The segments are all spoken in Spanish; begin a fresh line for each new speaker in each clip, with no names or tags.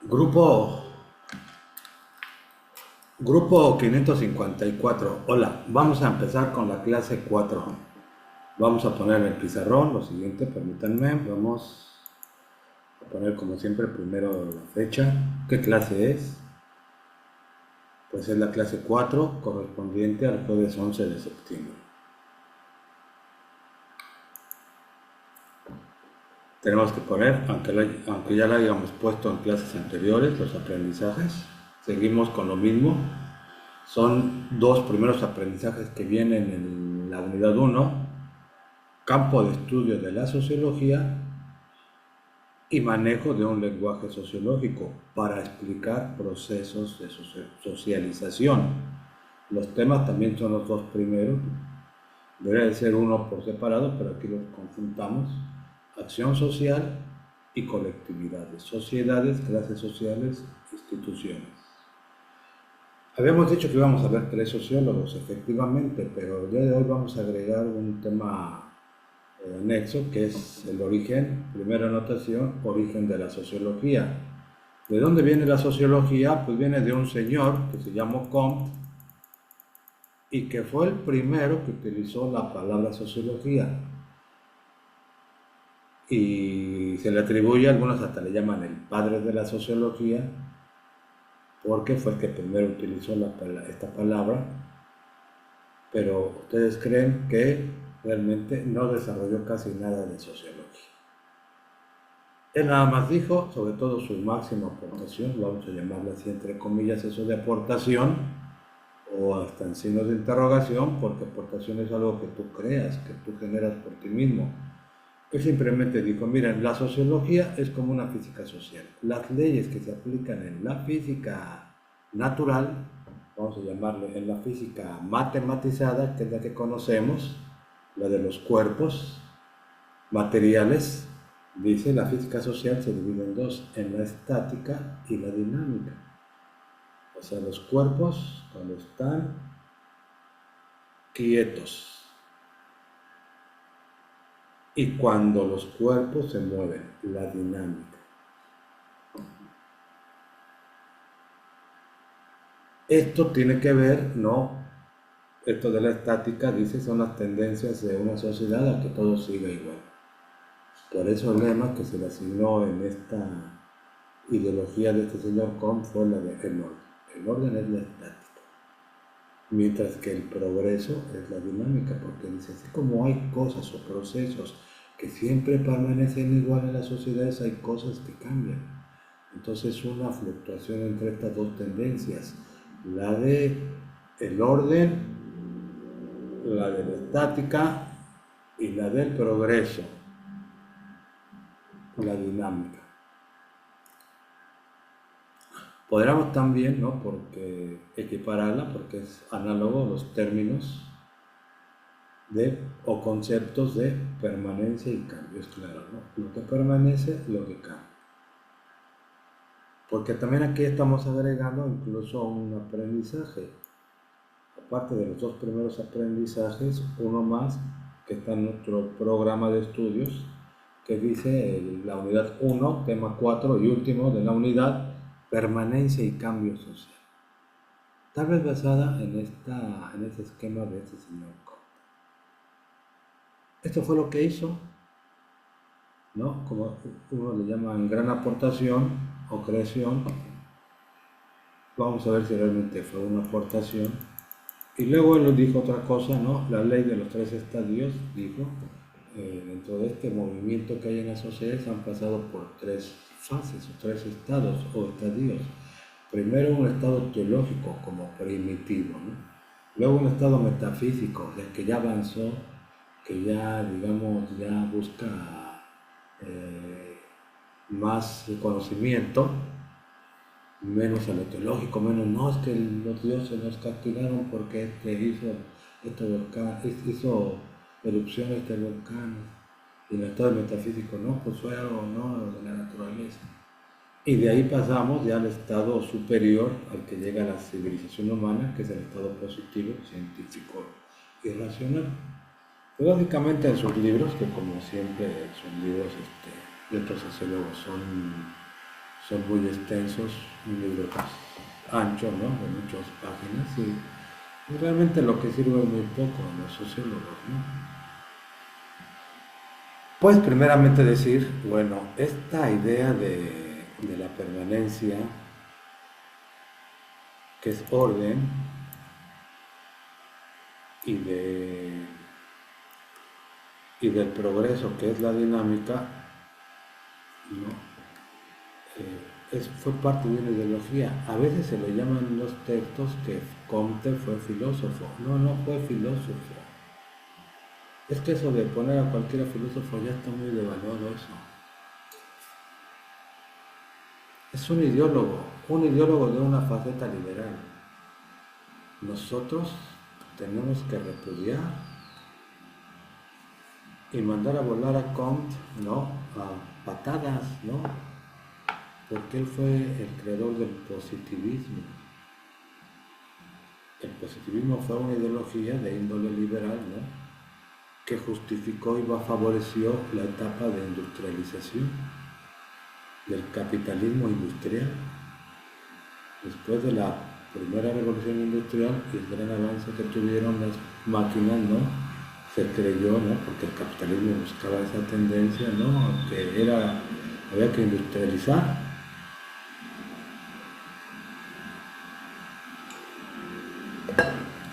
Grupo, grupo 554. Hola, vamos a empezar con la clase 4. Vamos a poner en el pizarrón lo siguiente, permítanme. Vamos a poner como siempre primero la fecha. ¿Qué clase es? Pues es la clase 4 correspondiente al jueves 11 de septiembre. Tenemos que poner, aunque ya la hayamos puesto en clases anteriores, los aprendizajes. Seguimos con lo mismo. Son dos primeros aprendizajes que vienen en la unidad 1, campo de estudio de la sociología y manejo de un lenguaje sociológico para explicar procesos de socialización. Los temas también son los dos primeros, debería de ser uno por separado, pero aquí los conjuntamos: acción social y colectividades, sociedades, clases sociales, instituciones. Habíamos dicho que íbamos a ver tres sociólogos, efectivamente, pero el día de hoy vamos a agregar un tema anexo, que es el origen, primera anotación, origen de la sociología. ¿De dónde viene la sociología? Pues viene de un señor que se llamó Comte y que fue el primero que utilizó la palabra sociología. Y se le atribuye, algunos hasta le llaman el padre de la sociología, porque fue el que primero utilizó esta palabra, pero ustedes creen que realmente no desarrolló casi nada de sociología. Él nada más dijo, sobre todo su máxima aportación, vamos a llamarle así entre comillas eso de aportación, o hasta en signos de interrogación, porque aportación es algo que tú creas, que tú generas por ti mismo. Él simplemente dijo, miren, la sociología es como una física social. Las leyes que se aplican en la física natural, vamos a llamarle en la física matematizada, que es la que conocemos, la de los cuerpos materiales, dice, la física social se divide en dos, en la estática y la dinámica. O sea, los cuerpos cuando están quietos y cuando los cuerpos se mueven, la dinámica. Esto tiene que ver, ¿no? Esto de la estática, dice, son las tendencias de una sociedad a que todo siga igual. Por eso el lema que se le asignó en esta ideología de este señor Comte fue la de el orden. El orden es la estática, mientras que el progreso es la dinámica, porque dice, así como hay cosas o procesos que siempre permanecen igual en las sociedades, hay cosas que cambian. Entonces una fluctuación entre estas dos tendencias, la de el orden, la de la estática y la del progreso, la dinámica. Podríamos también, ¿no? Porque equipararla, porque es análogo a los términos o conceptos de permanencia y cambio, es claro, ¿no? Lo que permanece, lo que cambia. Porque también aquí estamos agregando incluso un aprendizaje. Aparte de los dos primeros aprendizajes, uno más que está en nuestro programa de estudios, que dice la unidad 1, tema 4 y último de la unidad, permanencia y cambio social. Tal vez basada en este esquema de este señor Comte. Esto fue lo que hizo, ¿no? Como uno le llama en gran aportación o creación. Vamos a ver si realmente fue una aportación. Y luego él nos dijo otra cosa, ¿no? La ley de los tres estadios, dijo, dentro de este movimiento que hay en las sociedades han pasado por tres fases o tres estados o estadios. Primero un estado teológico como primitivo, ¿no? Luego un estado metafísico, del que ya avanzó, que ya, digamos, ya busca más conocimiento, menos a lo teológico, menos, no, es que los dioses nos castigaron porque hizo erupciones de volcanes, y en el estado metafísico, no, pues fue algo, no, de la naturaleza. Y de ahí pasamos ya al estado superior al que llega la civilización humana, que es el estado positivo, científico y racional. Pues básicamente en sus libros, que como siempre sus libros de estos sociólogos son son muy extensos, un libro ancho, ¿no? De muchas páginas y realmente lo que sirve muy poco a los sociólogos, ¿no? Pues primeramente decir, bueno, esta idea de la permanencia, que es orden, y, de, y del progreso, que es la dinámica, ¿no? Fue parte de una ideología. A veces se le llaman en los textos que Comte fue filósofo. No, no fue filósofo. Es que eso de poner a cualquier filósofo ya está muy devaluado eso. Es un ideólogo de una faceta liberal. Nosotros tenemos que repudiar y mandar a volar a Comte, ¿no? A patadas, ¿no? Porque él fue el creador del positivismo. El positivismo fue una ideología de índole liberal, ¿no? Que justificó y favoreció la etapa de industrialización del capitalismo industrial. Después de la primera revolución industrial y el gran avance que tuvieron las máquinas, ¿no? Se creyó, ¿no? Porque el capitalismo buscaba esa tendencia, ¿no? Que había que industrializar.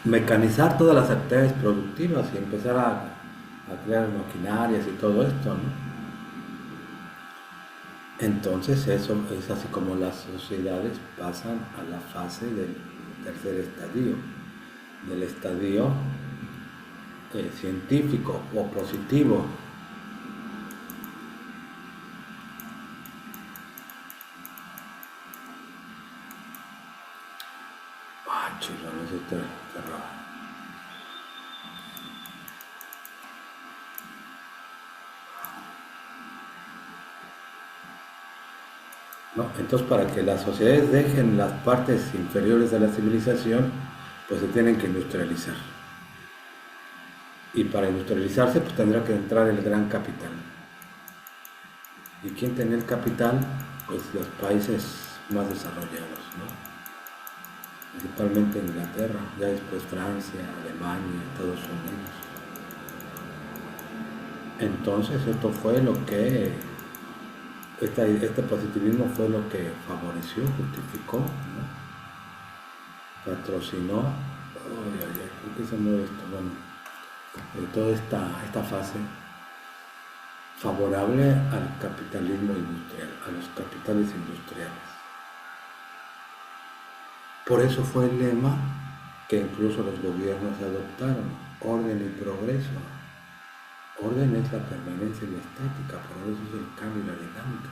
Mecanizar todas las actividades productivas y empezar a crear maquinarias y todo esto, ¿no? Entonces eso es así como las sociedades pasan a la fase del tercer estadio, del estadio científico o positivo. Ah, chido, no sé, te raro. ¿No? Entonces, para que las sociedades dejen las partes inferiores de la civilización, pues se tienen que industrializar. Y para industrializarse, pues tendrá que entrar el gran capital. ¿Y quién tiene el capital? Pues los países más desarrollados, ¿no? Principalmente Inglaterra, ya después Francia, Alemania, Estados Unidos. Entonces, esto fue lo que este positivismo fue lo que favoreció, justificó, ¿no? Patrocinó, ¿por qué se mueve esto? Bueno, toda esta fase favorable al capitalismo industrial, a los capitales industriales. Por eso fue el lema que incluso los gobiernos adoptaron, orden y progreso. Orden es la permanencia y la estática, progreso es el cambio y la dinámica.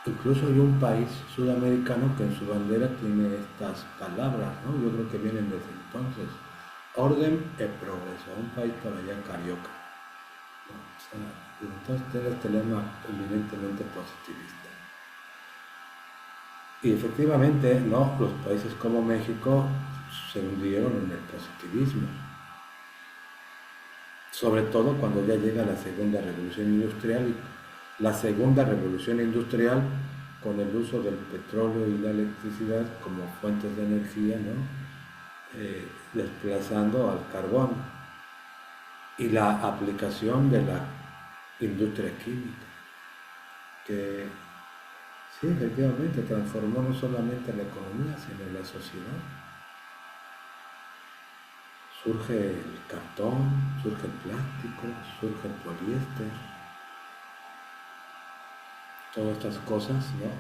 Incluso hay un país sudamericano que en su bandera tiene estas palabras, ¿no? Yo creo que vienen desde entonces. Orden y progreso, un país por allá carioca, ¿no? O sea, entonces tiene este lema eminentemente positivista. Y efectivamente, ¿no? Los países como México se hundieron en el positivismo. Sobre todo cuando ya llega la segunda revolución industrial. La segunda revolución industrial, con el uso del petróleo y la electricidad como fuentes de energía, ¿no? Desplazando al carbón, y la aplicación de la industria química, que sí, efectivamente transformó no solamente la economía, sino la sociedad. Surge el cartón, surge el plástico, surge el poliéster, todas estas cosas, ¿no?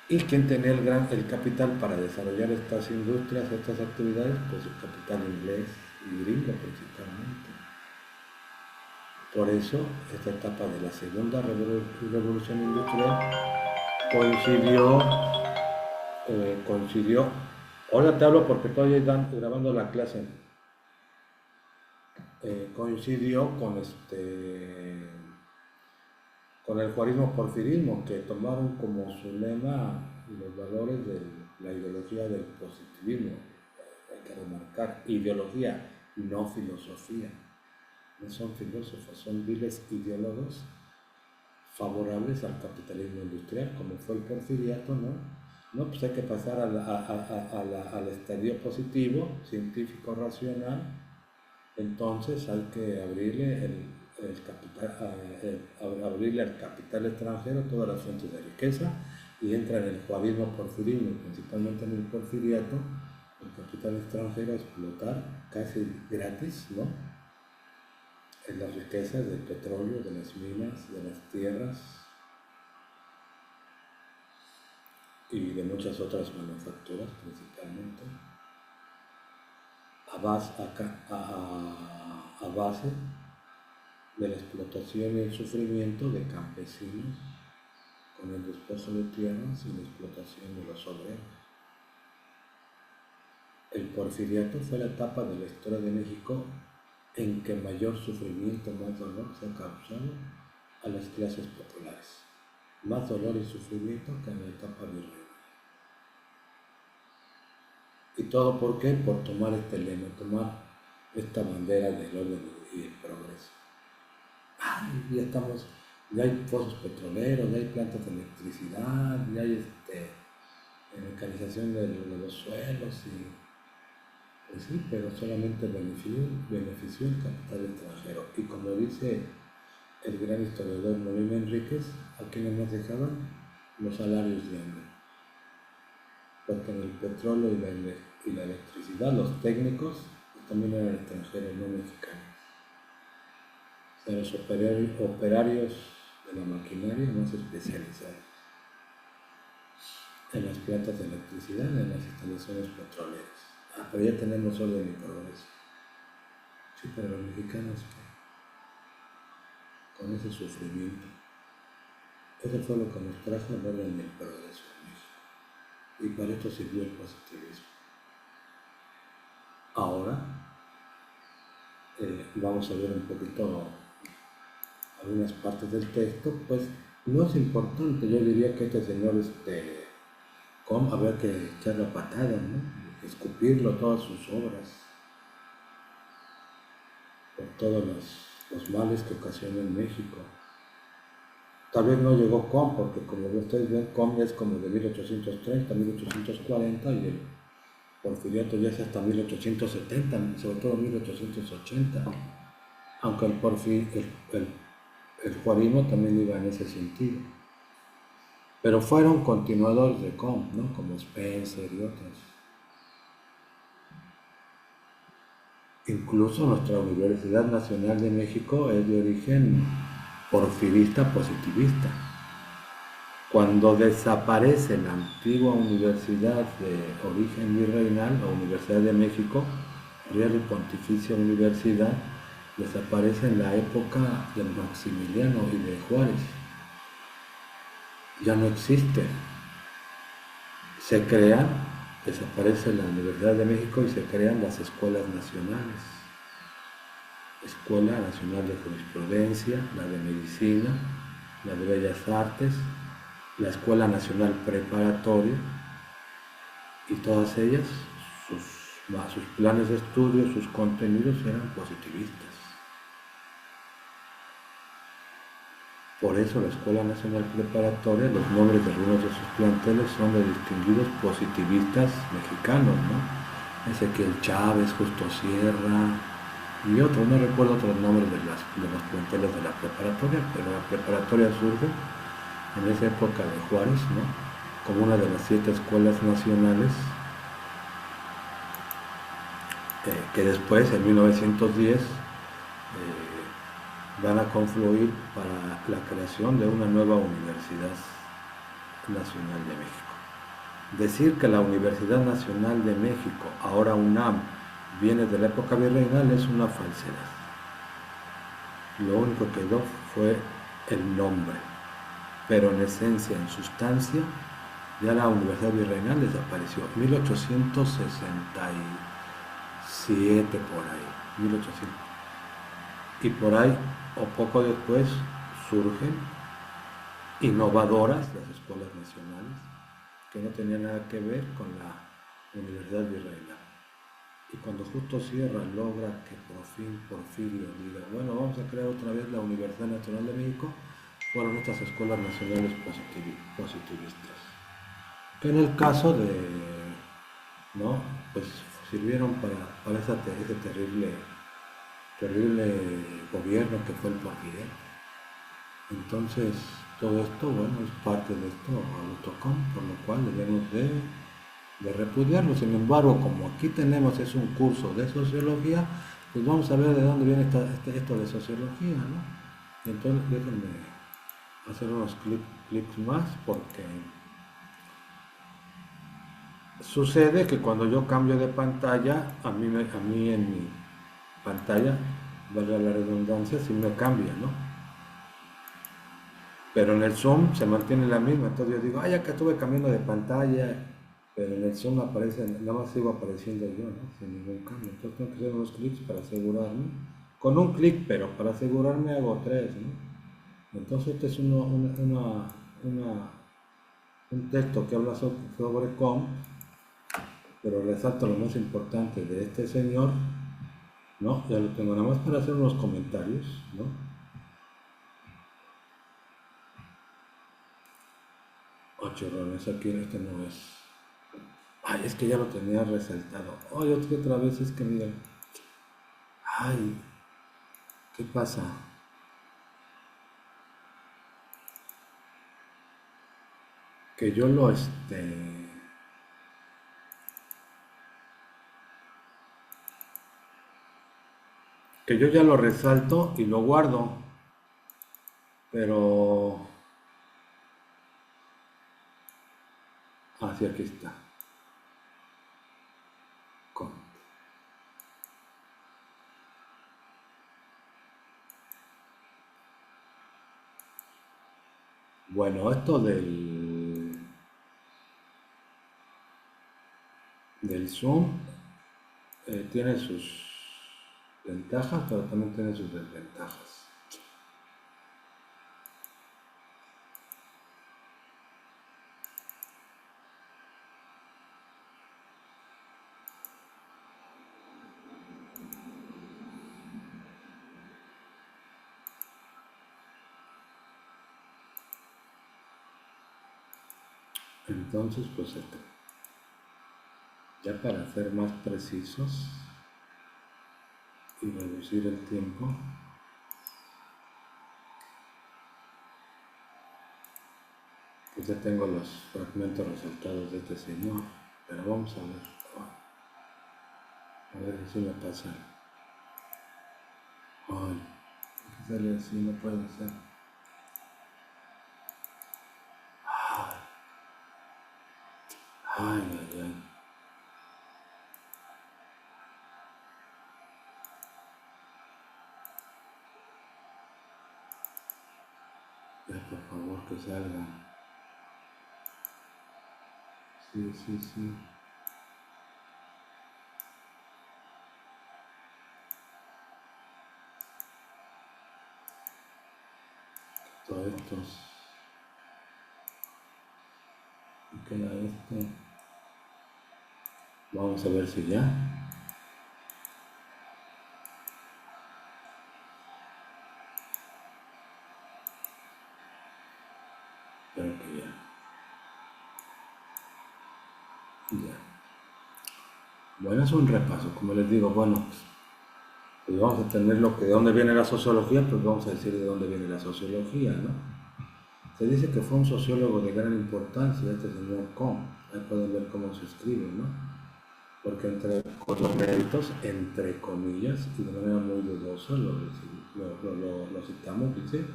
¿Y quién tenía el capital para desarrollar estas industrias, estas actividades? Pues el capital inglés y gringo principalmente. Por eso, esta etapa de la segunda revolución industrial coincidió. Ahora te hablo porque todavía están grabando la clase. Coincidió con el juarismo-porfirismo, que tomaron como su lema los valores de la ideología del positivismo. Hay que remarcar, ideología, no filosofía. No son filósofos, son viles ideólogos favorables al capitalismo industrial, como fue el porfiriato, ¿no? No, pues hay que pasar al estadio positivo, científico racional, entonces hay que abrirle abrirle al capital extranjero todas las fuentes de riqueza y entra en el juarismo porfirismo, principalmente en el porfiriato, el capital extranjero a explotar casi gratis, ¿no? En las riquezas del petróleo, de las minas, de las tierras y de muchas otras manufacturas principalmente, a base de la explotación y el sufrimiento de campesinos con el despojo de tierras y la explotación de los obreros. El porfiriato fue la etapa de la historia de México en que mayor sufrimiento, más dolor se ha causado a las clases populares. Más dolor y sufrimiento que en la etapa virreinal. ¿Y todo por qué? Por tomar este lema, tomar esta bandera del orden y el progreso. Ay, ya hay pozos petroleros, ya hay plantas de electricidad, ya hay mecanización de los suelos pues sí, pero solamente benefició el capital extranjero. Y como dice el gran historiador Molina Enríquez, ¿a quiénes nos dejaban? Los salarios de hambre. Porque en el petróleo y la electricidad, los técnicos también eran extranjeros, no mexicanos. O sea, los operarios de la maquinaria más especializados en las plantas de electricidad, en las instalaciones petroleras. Pero ya tenemos orden y progreso. Sí, pero los mexicanos, con ese sufrimiento, eso fue lo que nos trajo el orden y el progreso en México. Y para esto sirvió el positivismo. Ahora vamos a ver un poquito algunas partes del texto. Pues no es importante, yo diría que este señor había que echar la patada, ¿no? Escupirlo todas sus obras por todos los males que ocasionó en México. Tal vez no llegó Com, porque como ustedes ven, Com es como de 1830, 1840 y el porfiriato ya es hasta 1870, sobre todo 1880, aunque el juarismo también iba en ese sentido. Pero fueron continuadores de Com, ¿no? Como Spencer y otros. Incluso nuestra Universidad Nacional de México es de origen porfirista positivista. Cuando desaparece la antigua universidad de origen virreinal, la Universidad de México, Real y Pontificia Universidad, desaparece en la época de Maximiliano y de Juárez. Ya no existe. Desaparece la Universidad de México y se crean las escuelas nacionales. Escuela Nacional de Jurisprudencia, la de Medicina, la de Bellas Artes, la Escuela Nacional Preparatoria, y todas ellas, sus planes de estudio, sus contenidos eran positivistas. Por eso la Escuela Nacional Preparatoria, los nombres de algunos de sus planteles son de distinguidos positivistas mexicanos, ¿no? Ezequiel Chávez, Justo Sierra y otros, no recuerdo otros nombres de los planteles de la preparatoria, pero la preparatoria surge en esa época de Juárez, ¿no? Como una de las 7 escuelas nacionales que después, en 1910, van a confluir para la creación de una nueva Universidad Nacional de México. Decir que la Universidad Nacional de México, ahora UNAM, viene de la época virreinal es una falsedad. Lo único que quedó fue el nombre, pero en esencia, en sustancia, ya la Universidad Virreinal desapareció. 1867 por ahí, 1800. Y por ahí, o poco después, surgen innovadoras las escuelas nacionales, que no tenían nada que ver con la Universidad Virreinal. Y cuando Justo Sierra logra que por fin Porfirio diga, bueno, vamos a crear otra vez la Universidad Nacional de México, fueron estas escuelas nacionales positivistas, que en el caso de, ¿no? Pues sirvieron para ese terrible gobierno que fue el Porfirio. Entonces, todo esto, bueno, es parte de esto autocom, por lo cual debemos de repudiarlo. Sin embargo, como aquí tenemos es un curso de sociología, pues vamos a ver de dónde viene esto de sociología, ¿no? Y entonces déjenme hacer unos clics más, porque sucede que cuando yo cambio de pantalla, a mí en mi pantalla, valga la redundancia, sí me cambia, ¿no? Pero en el Zoom se mantiene la misma, entonces yo digo, ya que estuve cambiando de pantalla, pero en el Zoom aparece, nada más sigo apareciendo yo, ¿no? Sin ningún cambio. Entonces tengo que hacer unos clics para asegurarme. Con un clic, pero para asegurarme hago tres, ¿no? Entonces este es un texto que habla sobre com, pero resalto lo más importante de este señor, ¿no? Ya lo tengo nada más para hacer unos comentarios, ¿no? Chorrones, aquí este no es. Ay, es que ya lo tenía resaltado. Ay, otra vez es que mira. Ay, ¿qué pasa? Que yo que yo ya lo resalto y lo guardo, pero aquí está. Bueno, esto del Zoom tiene sus ventajas, pero también tiene sus desventajas. Entonces, pues ya para ser más precisos y reducir el tiempo, pues ya tengo los fragmentos resaltados de este señor, pero vamos a ver si me pasa. Ay, que sale así, no puede ser. Ay, ay, ay. Ya, por favor, que salga. Sí, sí, sí. Todos estos. Y queda este. Vamos a ver si ya. Creo que ya. Ya. Bueno, es un repaso, como les digo, bueno, pues vamos a tener de dónde viene la sociología, pues vamos a decir de dónde viene la sociología, ¿no? Se dice que fue un sociólogo de gran importancia, este señor Kohn. Ahí pueden ver cómo se escribe, ¿no? Porque con los méritos, entre comillas, y de manera muy dudosa, lo citamos, dice,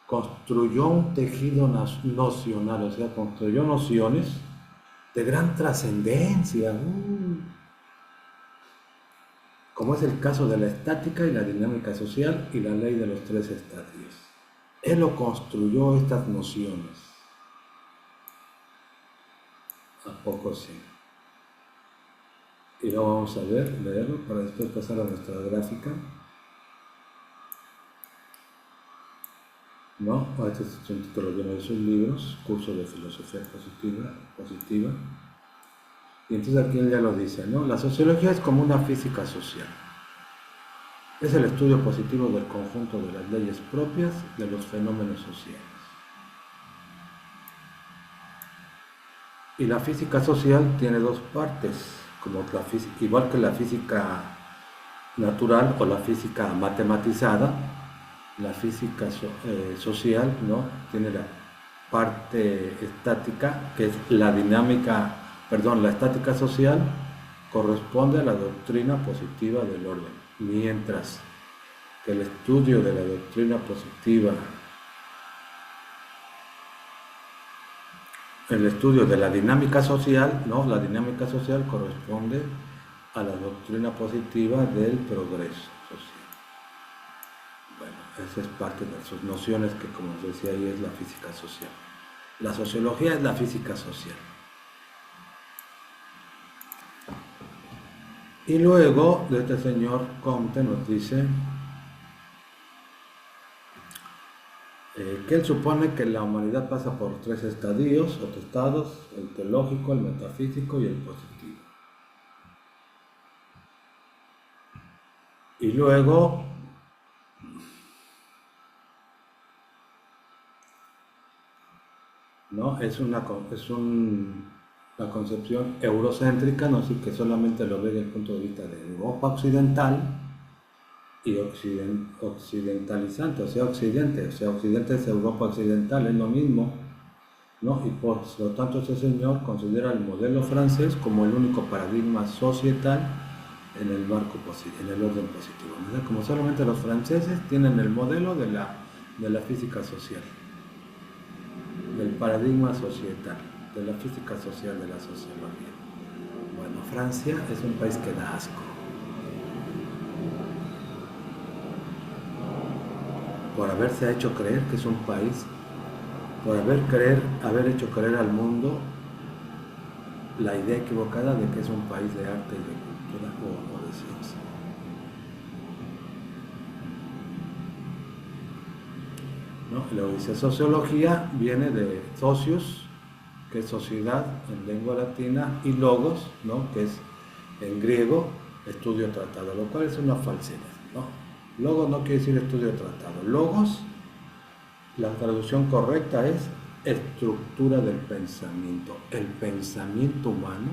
construyó un tejido nocional, o sea, construyó nociones de gran trascendencia, como es el caso de la estática y la dinámica social y la ley de los tres estadios. Él lo construyó estas nociones. ¿A poco sí? Y lo vamos a leerlo para después pasar a nuestra gráfica. ¿No? Este es un título de uno de sus libros, Curso de Filosofía Positiva. Y entonces aquí él ya lo dice, ¿no? La sociología es como una física social. Es el estudio positivo del conjunto de las leyes propias de los fenómenos sociales. Y la física social tiene dos partes, igual que la física natural o la física matematizada, la física social, ¿no? Tiene la parte estática, que es la dinámica, perdón, la estática social corresponde a la doctrina positiva del orden, mientras que el estudio de la doctrina positiva, el estudio de la dinámica social, ¿no? La dinámica social corresponde a la doctrina positiva del progreso social. Bueno, esa es parte de sus nociones que, como os decía ahí, es la física social. La sociología es la física social. Y luego, este señor Comte nos dice que él supone que la humanidad pasa por tres estadios o estados: el teológico, el metafísico y el positivo. Y luego ¿no? una concepción eurocéntrica, no sé, que solamente lo ve desde el punto de vista de Europa occidental y occidentalizante, o sea, Occidente es Europa occidental, es lo mismo, ¿no? Y por lo tanto ese señor considera el modelo francés como el único paradigma societal en el marco en el orden positivo, ¿no? Como solamente los franceses tienen el modelo de la física social, del paradigma societal, de la física social, de la sociología. Bueno, Francia es un país que da asco. Por haberse hecho creer que es un país, por haber hecho creer al mundo la idea equivocada de que es un país de arte y de cultura o de ciencia. ¿No? Luego dice, sociología viene de socios, que es sociedad en lengua latina, y logos, ¿no? Que es en griego estudio tratado, lo cual es una falsedad, ¿no? Logos no quiere decir estudio tratado. Logos, la traducción correcta es estructura del pensamiento. El pensamiento humano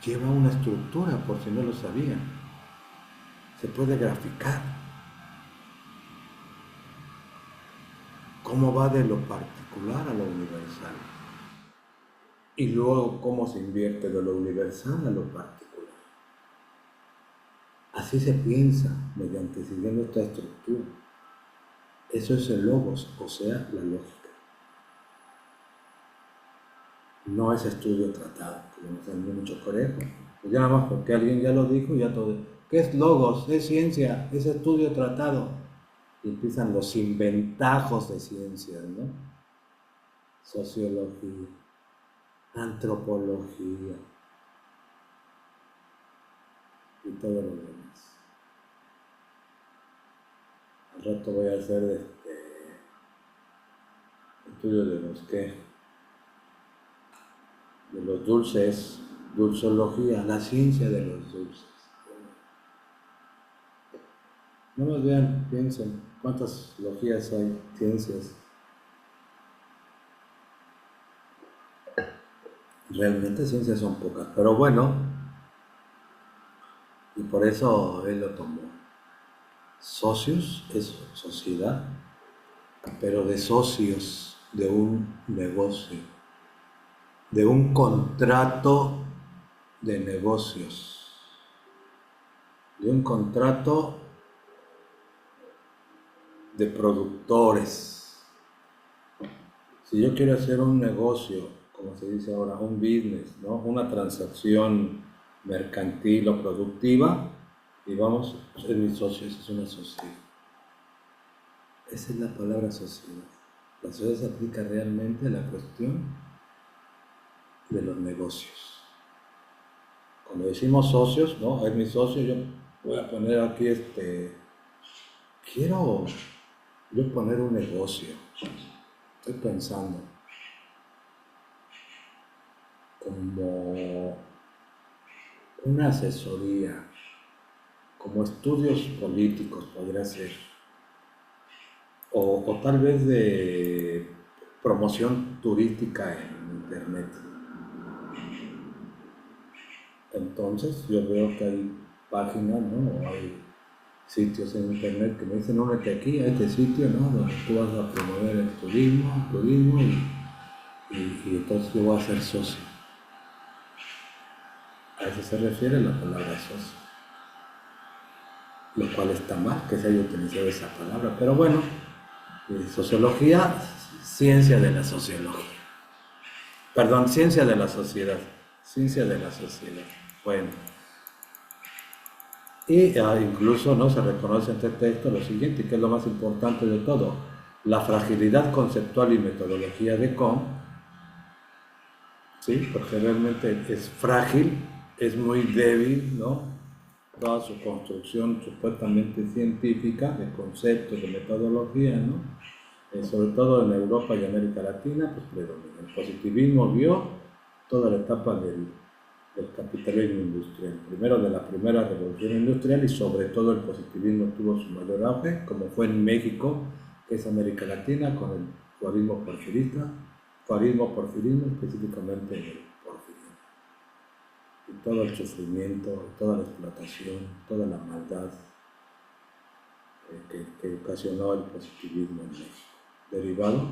lleva una estructura, por si no lo sabían. Se puede graficar. Cómo va de lo particular a lo universal. Y luego cómo se invierte de lo universal a lo particular. Así se piensa, siguiendo esta estructura. Eso es el logos, o sea, la lógica. No es estudio tratado, que nos han mucho corejo. Pues ya nada más porque alguien ya lo dijo, ya todo. ¿Qué es logos? Es ciencia, es estudio tratado. Y empiezan los inventajos de ciencias, ¿no? Sociología, antropología y todo lo demás. Al rato voy a hacer estudio de los dulces, dulzología, la ciencia de los dulces. No más vean, piensen, ¿cuántas logías hay, ciencias? Realmente ciencias son pocas, pero bueno, y por eso él lo tomó. Socios es sociedad, pero de socios, de un negocio, de un contrato de negocios, de un contrato de productores. Si yo quiero hacer un negocio, como se dice ahora, un business, ¿no? Una transacción mercantil o productiva, y vamos, es mi socio, es una sociedad. Esa es la palabra sociedad. La sociedad se aplica realmente a la cuestión de los negocios. Cuando decimos socios, ¿no? Es mi socio, yo voy a poner aquí quiero yo poner un negocio. Estoy pensando como una asesoría, como estudios políticos podría ser, o tal vez de promoción turística en internet. Entonces yo veo que hay páginas, ¿no? O hay sitios en internet que me dicen, únete aquí a este sitio, ¿no? Donde tú vas a promover el turismo y entonces yo voy a ser socio. A eso se refiere la palabra socio. Lo cual está mal que se haya utilizado esa palabra, pero bueno, sociología, ciencia de la sociología. Perdón, ciencia de la sociedad. Ciencia de la sociedad. Bueno. Y incluso no se reconoce en este texto lo siguiente, que es lo más importante de todo, la fragilidad conceptual y metodología de Comte, ¿sí? Porque realmente es frágil, es muy débil, ¿no? Toda su construcción supuestamente científica, de conceptos, de metodología, ¿no? Sobre todo en Europa y América Latina, pues predomina. El positivismo vio toda la etapa del capitalismo industrial. Primero de la primera revolución industrial y sobre todo el positivismo tuvo su mayor auge, como fue en México, que es América Latina, con el porfirismo específicamente en el porfirismo. Y todo el sufrimiento, toda la explotación, toda la maldad que ocasionó el positivismo en México. Derivado,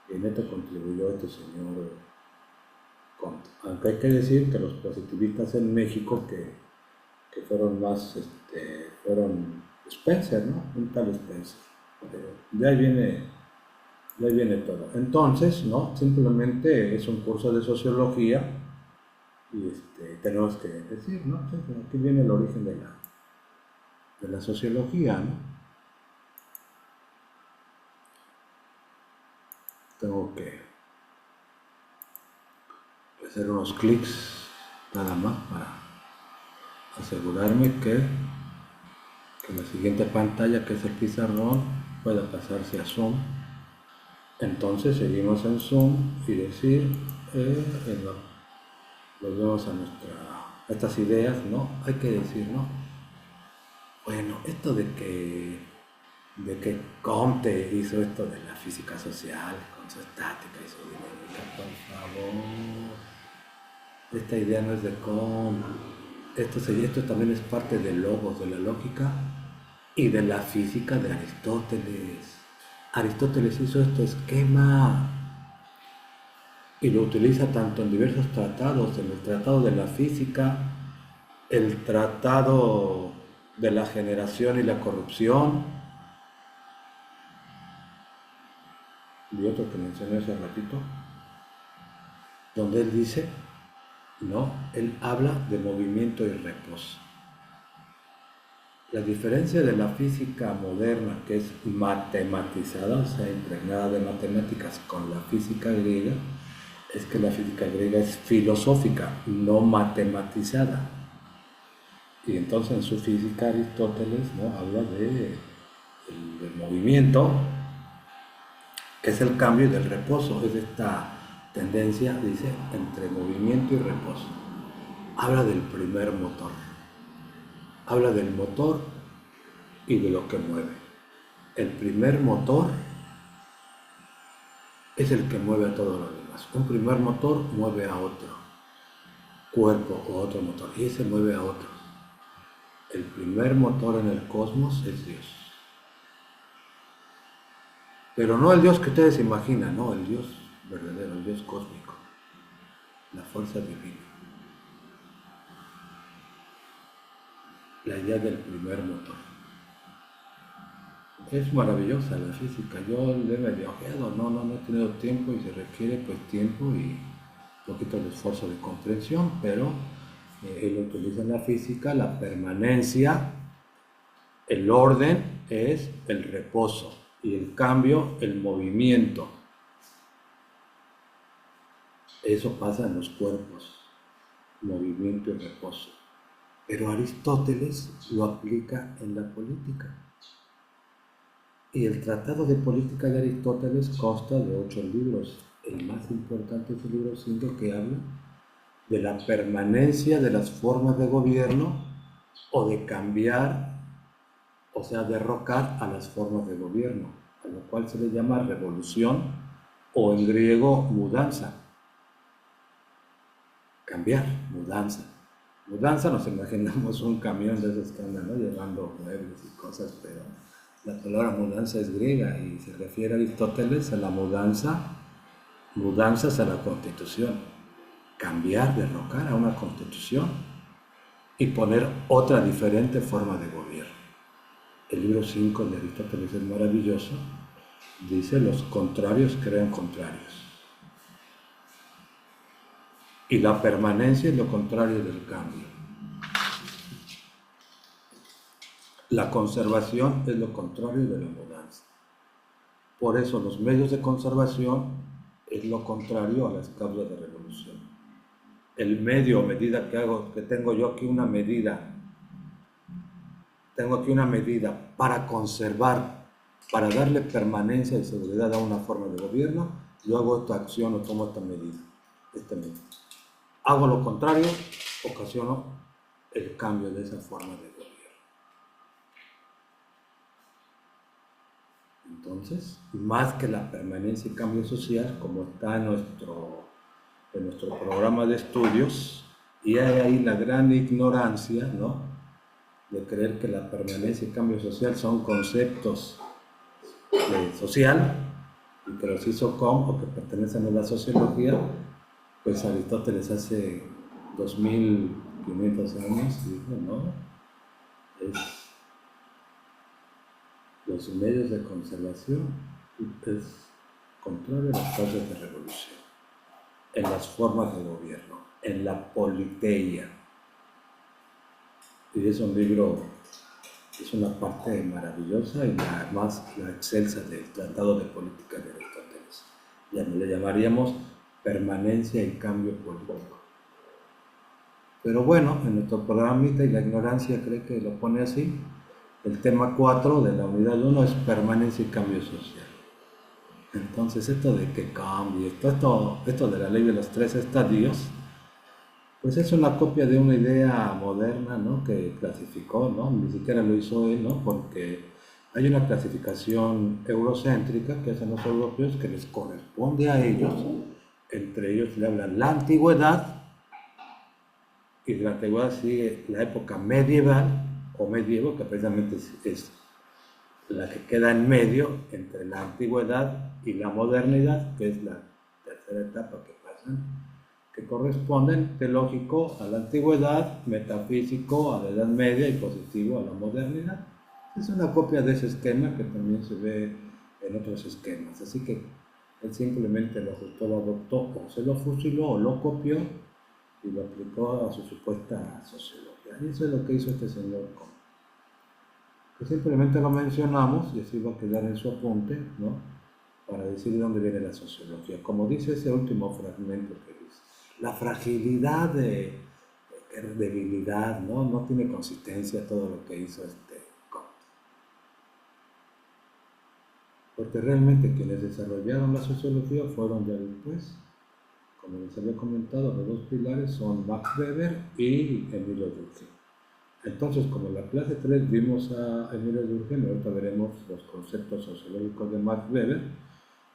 y en esto contribuyó este señor Comte. Aunque hay que decir que los positivistas en México que fueron más, fueron Spencer, ¿no? Un tal Spencer. De ahí viene todo. Entonces, ¿no? Simplemente es un curso de sociología y tenemos que decir, ¿no? Entonces, aquí viene el origen de la sociología, ¿no? Tengo que hacer unos clics nada más para asegurarme que la siguiente pantalla, que es el pizarrón, pueda pasarse a Zoom. Entonces seguimos en Zoom y decir, volvemos a estas ideas, ¿no? Hay que decir, ¿no? Bueno, esto de que Comte hizo esto de la física social con su estática y su dinámica, por favor. Esta idea no es de Comte. Esto también es parte del logos, de la lógica y de la física de Aristóteles. Aristóteles hizo este esquema y lo utiliza tanto en diversos tratados, en el tratado de la física, el tratado de la generación y la corrupción, y otro que mencioné hace ratito, donde él dice, ¿no? Él habla de movimiento y reposo. La diferencia de la física moderna, que es matematizada, o sea, impregnada de matemáticas, con la física griega, es que la física griega es filosófica, no matematizada. Y entonces en su física Aristóteles, ¿no? Habla del movimiento, que es el cambio, y del reposo, es esta tendencia, dice, entre movimiento y reposo. Habla del primer motor. Habla del motor y de lo que mueve. El primer motor es el que mueve a todo lo demás. Un primer motor mueve a otro cuerpo o otro motor, y ese mueve a otro. El primer motor en el cosmos es Dios. Pero no el Dios que ustedes imaginan, no, el Dios verdadero, el Dios cósmico, la fuerza divina. La idea del primer motor. Es maravillosa la física, yo le he medio ojeado, no he tenido tiempo y se requiere pues tiempo y un poquito de esfuerzo de comprensión, pero él utiliza en la física la permanencia, el orden es el reposo y el cambio el movimiento. Eso pasa en los cuerpos, movimiento y reposo. Pero Aristóteles lo aplica en la política. Y el Tratado de Política de Aristóteles consta de 8 libros. El más importante es el libro 5, que habla de la permanencia de las formas de gobierno o de cambiar, o sea, derrocar a las formas de gobierno, a lo cual se le llama revolución o en griego mudanza. Cambiar, mudanza. Mudanza, nos imaginamos un camión de esos que andan, ¿no?, llevando muebles y cosas, pero la palabra mudanza es griega y se refiere a Aristóteles a la mudanza, mudanzas a la constitución, cambiar, derrocar a una constitución y poner otra diferente forma de gobierno. El libro 5 de Aristóteles es maravilloso, dice: los contrarios crean contrarios. Y la permanencia es lo contrario del cambio. La conservación es lo contrario de la mudanza. Por eso los medios de conservación es lo contrario a las causas de revolución. El medio, medida que tengo yo aquí una medida, para conservar, para darle permanencia y seguridad a una forma de gobierno, yo hago esta acción o tomo esta medida, Hago lo contrario, ocasiono el cambio de esa forma de gobierno. Entonces, más que la permanencia y cambio social, como está en nuestro programa de estudios, y hay ahí la gran ignorancia, ¿no?, de creer que la permanencia y cambio social son conceptos de social y que los hizo Comte o que pertenecen a la sociología. Pues Aristóteles hace 2500 años dijo, ¿no?, los medios de conservación es contrario a las causas de revolución, en las formas de gobierno, en la politeia. Y es un libro, es una parte maravillosa y además la excelsa del Tratado de Política de Aristóteles. Ya le llamaríamos permanencia y cambio político. Pero bueno, en nuestro programita, y la ignorancia cree que lo pone así, el tema 4 de la unidad 1 es permanencia y cambio social. Entonces esto de que cambie, esto de la ley de los 3 estadios, pues es una copia de una idea moderna, ¿no?, que clasificó, ¿no?, ni siquiera lo hizo él, ¿no?, porque hay una clasificación eurocéntrica que hacen los europeos que les corresponde a ellos. Entre ellos le hablan la antigüedad, y de la antigüedad sigue la época medieval o medievo, que precisamente es la que queda en medio entre la antigüedad y la modernidad, que es la tercera etapa que pasan, que corresponden, teológico a la antigüedad, metafísico a la Edad Media y positivo a la modernidad. Es una copia de ese esquema que también se ve en otros esquemas, así que él simplemente lo ajustó, lo adoptó, o se lo fusiló o lo copió y lo aplicó a su supuesta sociología. Y eso es lo que hizo este señor Comte. Que simplemente lo mencionamos y así va a quedar en su apunte, ¿no?, para decir de dónde viene la sociología. Como dice ese último fragmento que dice, la fragilidad de debilidad, ¿no?, no tiene consistencia todo lo que hizo Comte. Porque realmente quienes desarrollaron la sociología fueron ya después. Como les había comentado, los dos pilares son Max Weber y Emilio Durkheim. Entonces, como en la clase 3 vimos a Emilio Durkheim, ahorita veremos los conceptos sociológicos de Max Weber,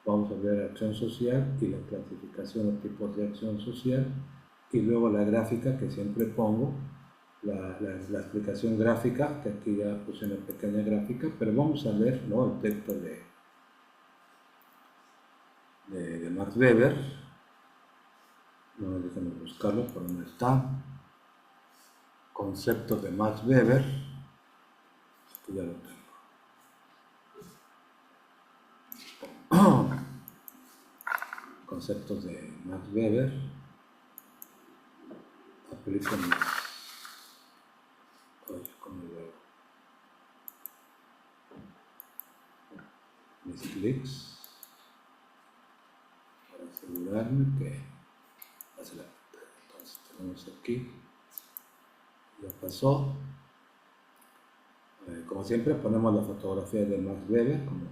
vamos a ver acción social y la clasificación de tipos de acción social, y luego la gráfica que siempre pongo, la explicación gráfica, que aquí ya puse una pequeña gráfica, pero vamos a leer, ¿no?, el texto de Max Weber. No, déjenme buscarlo, por dónde está. Conceptos de Max Weber. Aquí ya lo tengo. Conceptos de Max Weber. Aplican mis clics para asegurarme que hace la pantalla. Entonces tenemos aquí, ya pasó. Como siempre ponemos la fotografía de Max Weber, como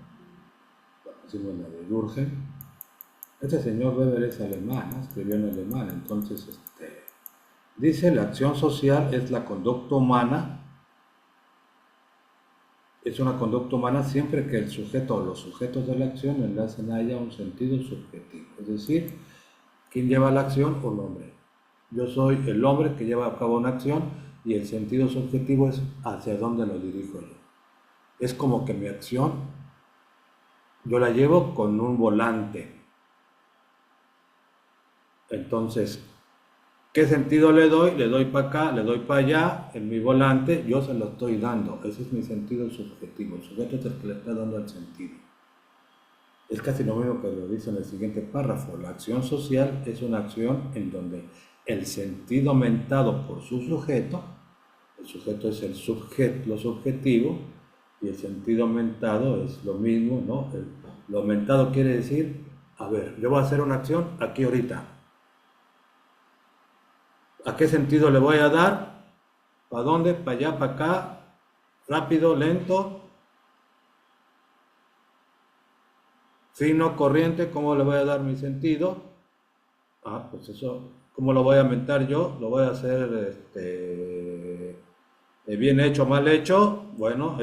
la pusimos la de Durkheim. Este señor Weber es alemán, ¿no?, escribió en alemán. Entonces dice: la acción social es la conducta humana, es una conducta humana siempre que el sujeto o los sujetos de la acción enlacen a ella un sentido subjetivo, es decir, ¿quién lleva la acción? Un hombre. Yo soy el hombre que lleva a cabo una acción y el sentido subjetivo es hacia dónde lo dirijo yo. Es como que mi acción yo la llevo con un volante. Entonces, ¿qué sentido le doy? Le doy para acá, le doy para allá, en mi volante, yo se lo estoy dando. Ese es mi sentido subjetivo. El sujeto es el que le está dando el sentido. Es casi lo mismo que lo dice en el siguiente párrafo. La acción social es una acción en donde el sentido mentado por su sujeto, el sujeto es el sujeto, lo subjetivo, y el sentido mentado es lo mismo, ¿no? Lo mentado quiere decir, a ver, yo voy a hacer una acción aquí ahorita. ¿A qué sentido le voy a dar? ¿Para dónde? ¿Para allá? ¿Para acá? ¿Rápido? ¿Lento? ¿Fino? ¿Corriente? ¿Cómo le voy a dar mi sentido? Ah, pues eso, ¿cómo lo voy a mentar yo? Lo voy a hacer bien hecho, mal hecho. Bueno,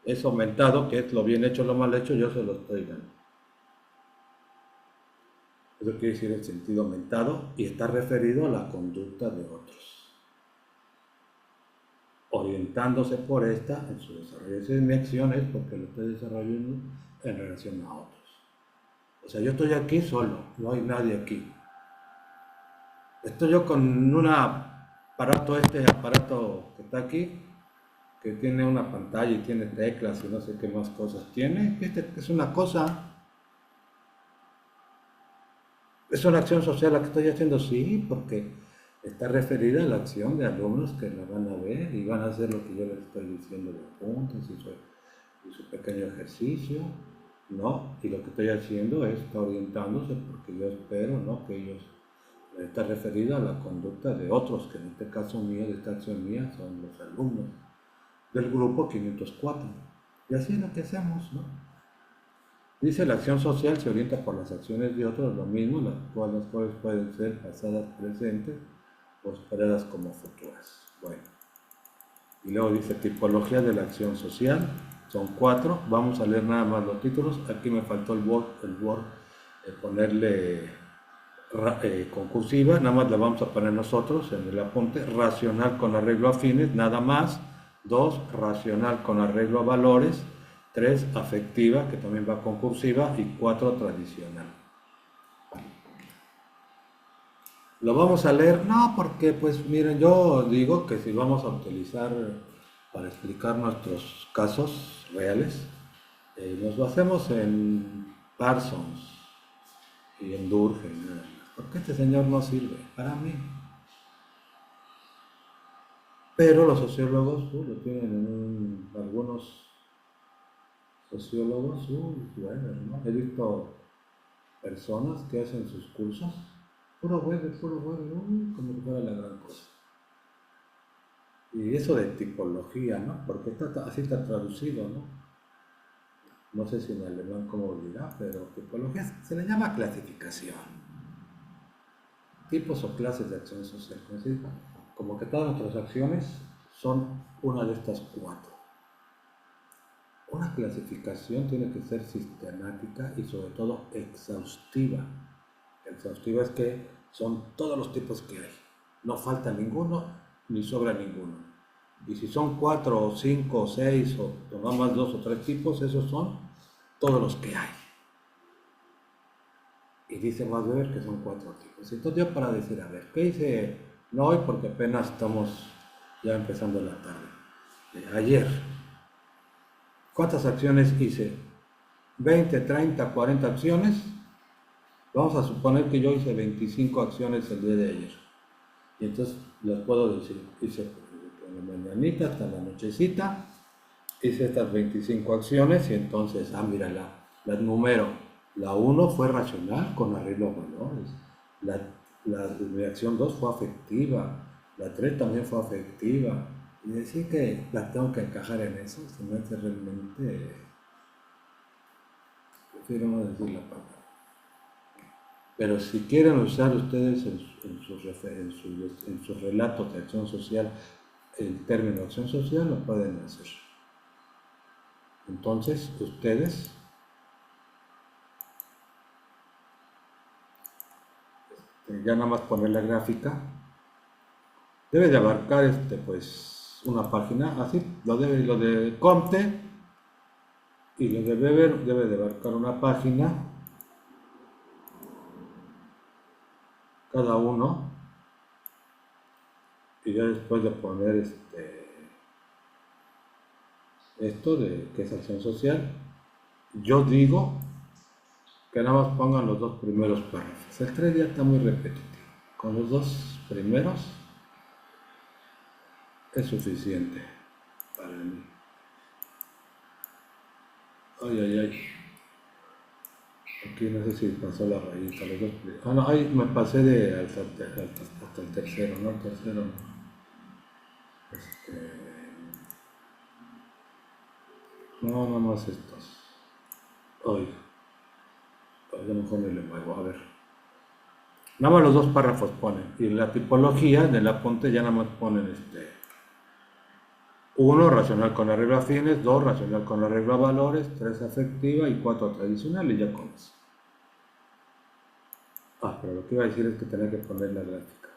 eso mentado, que es lo bien hecho, lo mal hecho, yo se lo estoy dando. Eso quiere decir el sentido mentado y está referido a la conducta de otros, orientándose por esta en su desarrollo. Esa es mi acción, es porque lo estoy desarrollando en relación a otros. O sea, yo estoy aquí solo, no hay nadie aquí. Estoy yo con un aparato, este aparato que está aquí, que tiene una pantalla y tiene teclas y no sé qué más cosas tiene. Este es una cosa, es una acción social la que estoy haciendo, sí, porque está referida a la acción de alumnos que la van a ver y van a hacer lo que yo les estoy diciendo de puntos y su pequeño ejercicio, ¿no? Y lo que estoy haciendo es está orientándose porque yo espero, ¿no? Que ellos está referido a la conducta de otros, que en este caso mío, de esta acción mía, son los alumnos del grupo 504. Y así es lo que hacemos, ¿no? Dice, la acción social se orienta por las acciones de otros, lo mismo, las cuales pueden ser pasadas, presentes, o esperadas como futuras. Bueno, y luego dice, tipología de la acción social, son 4, vamos a leer nada más los títulos, aquí me faltó el Word, ponerle concursiva, nada más la vamos a poner nosotros en el apunte, racional con arreglo a fines, nada más. 2, racional con arreglo a valores. 3, afectiva, que también va concursiva. Y 4, tradicional. ¿Lo vamos a leer? No, porque pues miren, yo digo que si vamos a utilizar para explicar nuestros casos reales, nos basemos en Parsons y en Durkheim, porque este señor no sirve para mí. Pero los sociólogos lo tienen algunos sociólogos, bueno, ¿no? He visto personas que hacen sus cursos, puro bueno, como que fuera la gran cosa. Y eso de tipología, ¿no? Porque así está traducido, ¿no? No sé si en alemán cómo dirá, pero tipología se le llama clasificación. Tipos o clases de acción social. Es decir, como que todas nuestras acciones son una de estas 4. Una clasificación tiene que ser sistemática y sobre todo exhaustiva. Exhaustiva es que son todos los tipos que hay. No falta ninguno ni sobra ninguno. Y si son 4 o 5 o 6 o tomamos 2 o 3 tipos, esos son todos los que hay. Y dice más ver que son 4 tipos. Entonces yo para decir, a ver, ¿qué hice? No hoy porque apenas estamos ya empezando la tarde. Ayer, ¿cuántas acciones hice? 20, 30, 40 acciones. Vamos a suponer que yo hice 25 acciones el día de ayer. Y entonces les puedo decir, hice de la mañanita hasta la nochecita, hice estas 25 acciones y entonces, mira, las numero. La 1 fue racional con arreglo a valores. Mi acción 2 fue afectiva. La 3 también fue afectiva. Y decir que las tengo que encajar en eso, se me hace realmente, prefiero no decir la palabra. Pero si quieren usar ustedes en sus relatos de acción social el término acción social, lo pueden hacer. Entonces, ustedes ya nada más poner la gráfica Debe de abarcar pues una página, así, lo de Comte y lo de Weber debe de abarcar una página, cada uno, y ya después de poner esto de que es acción social, yo digo que nada más pongan los dos primeros párrafos. El 3 ya está muy repetitivo. Con los dos primeros es suficiente para mí. Ay, ay, ay. Aquí no sé si pasó la rayita. Los dos ah, no, ahí me pasé de hasta el tercero, ¿no? El tercero. Este, no, nada más estos. Ay, a lo mejor me le muevo. A ver. Nada más los dos párrafos ponen. Y la tipología del apunte ya nada más ponen uno, racional con arreglo a fines, 2, racional con arreglo a valores, 3, afectiva y 4, tradicional, y ya con eso. Ah, pero lo que iba a decir es que tenía que poner la gráfica.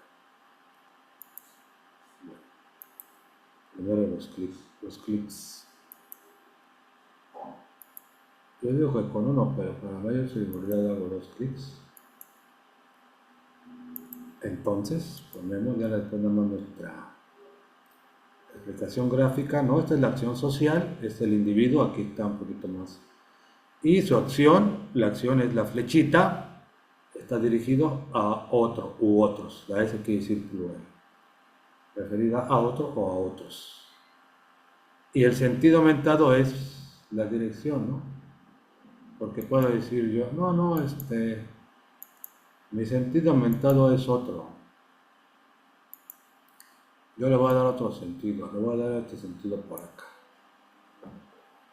Bueno, primero los clics. Yo digo que con uno, pero para mayor seguridad hago 2 clics. Entonces, ponemos ya después nada más nuestra explicación gráfica, ¿no? Esta es la acción social, este es el individuo, aquí está un poquito más. Y su acción, la acción es la flechita, está dirigido a otro u otros, la S quiere decir plural, referida a otro o a otros. Y el sentido aumentado es la dirección, ¿no? Porque puedo decir yo, no, mi sentido aumentado es otro. Yo le voy a dar otro sentido, le voy a dar este sentido por acá.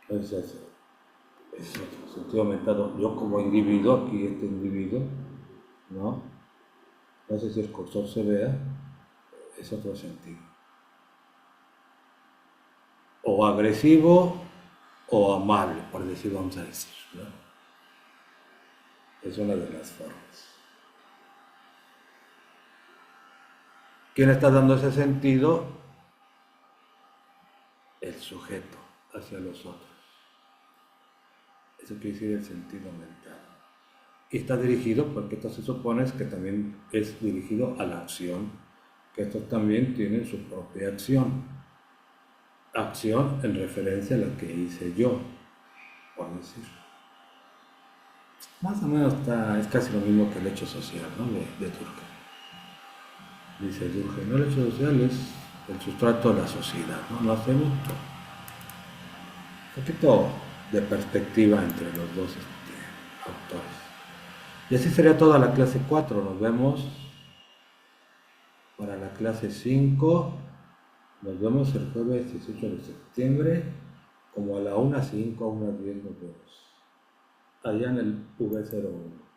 Entonces, es otro sentido aumentado. Yo como individuo, aquí este individuo, ¿no? No sé si el cursor se vea, es otro sentido. O agresivo o amable, por decir, vamos a decir, ¿no? Es una de las formas. ¿Quién está dando ese sentido? El sujeto hacia los otros. Eso quiere decir el sentido mental. Y está dirigido, porque esto se supone que también es dirigido a la acción, que estos también tienen su propia acción. Acción en referencia a la que hice yo, por decir. Más o menos es casi lo mismo que el hecho social, ¿no? De Durkheim. Dice Durkheim, ¿no? El hecho social es el sustrato de la sociedad, ¿no? Lo hacemos un poquito de perspectiva entre los dos autores. Y así sería toda la clase 4. Nos vemos para la clase 5. Nos vemos el jueves 18 de septiembre, como a la 1:05, 1:10 nos vemos. Allá en el V01.